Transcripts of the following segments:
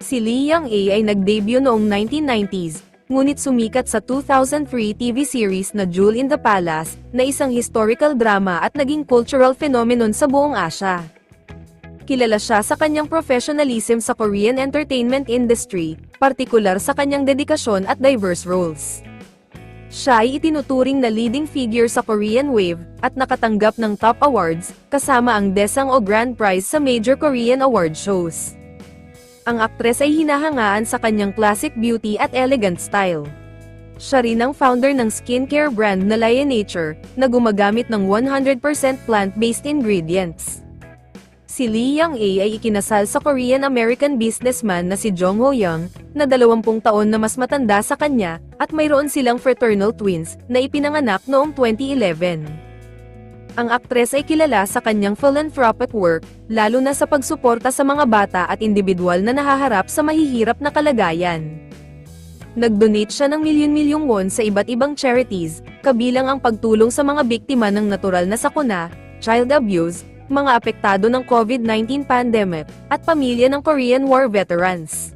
Si Lee Young-ae ay nag-debut noong 1990s, ngunit sumikat sa 2003 TV series na Jewel in the Palace, na isang historical drama at naging cultural phenomenon sa buong Asya. Kilala siya sa kanyang professionalism sa Korean entertainment industry, partikular sa kanyang dedikasyon at diverse roles. Siya ay itinuturing na leading figure sa Korean Wave, at nakatanggap ng top awards, kasama ang Daesang o Grand Prize sa major Korean award shows. Ang aktres ay hinahangaan sa kanyang classic beauty at elegant style. Siya rin ang founder ng skincare brand na Lia Nature, na gumagamit ng 100% plant-based ingredients. Si Lee Young-ae ay ikinasal sa Korean-American businessman na si Jong Ho-young, na 20 taon na mas matanda sa kanya, at mayroon silang fraternal twins, na ipinanganak noong 2011. Ang aktres ay kilala sa kanyang philanthropic work, lalo na sa pagsuporta sa mga bata at individual na nahaharap sa mahihirap na kalagayan. Nag-donate siya ng milyon-milyong won sa iba't ibang charities, kabilang ang pagtulong sa mga biktima ng natural na sakuna, child abuse, mga apektado ng COVID-19 pandemic, at pamilya ng Korean War veterans.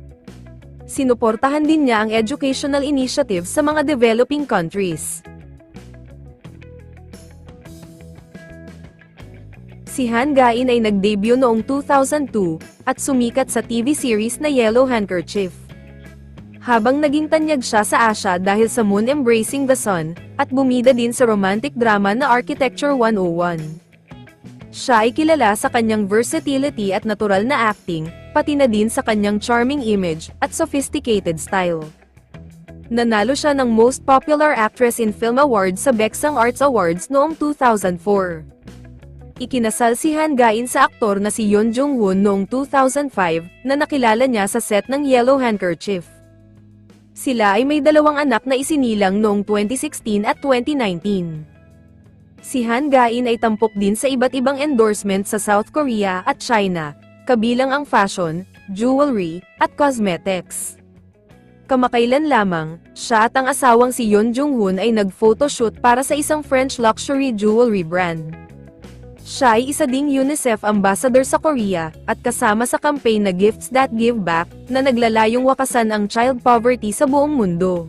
Sinuportahan din niya ang educational initiatives sa mga developing countries. Si Han Ga-in ay nag-debut noong 2002, at sumikat sa TV series na Yellow Handkerchief. Habang naging tanyag siya sa Asya dahil sa Moon Embracing the Sun, at bumida din sa romantic drama na Architecture 101. Siya ay kilala sa kanyang versatility at natural na acting, pati na din sa kanyang charming image, at sophisticated style. Nanalo siya ng Most Popular Actress in Film Award sa Baeksang Arts Awards noong 2004. Ikinasal si Han Ga-in sa aktor na si Yeon Jung-hoon noong 2005, na nakilala niya sa set ng Yellow Handkerchief. Sila ay may 2 anak na isinilang noong 2016 at 2019. Si Han Ga-in ay tampok din sa iba't ibang endorsement sa South Korea at China, kabilang ang fashion, jewelry, at cosmetics. Kamakailan lamang, siya at ang asawang si Yeon Jung-hoon ay nag-photoshoot para sa isang French luxury jewelry brand. Siya ay isa ding UNICEF ambassador sa Korea, at kasama sa campaign na Gifts That Give Back, na naglalayong wakasan ang child poverty sa buong mundo.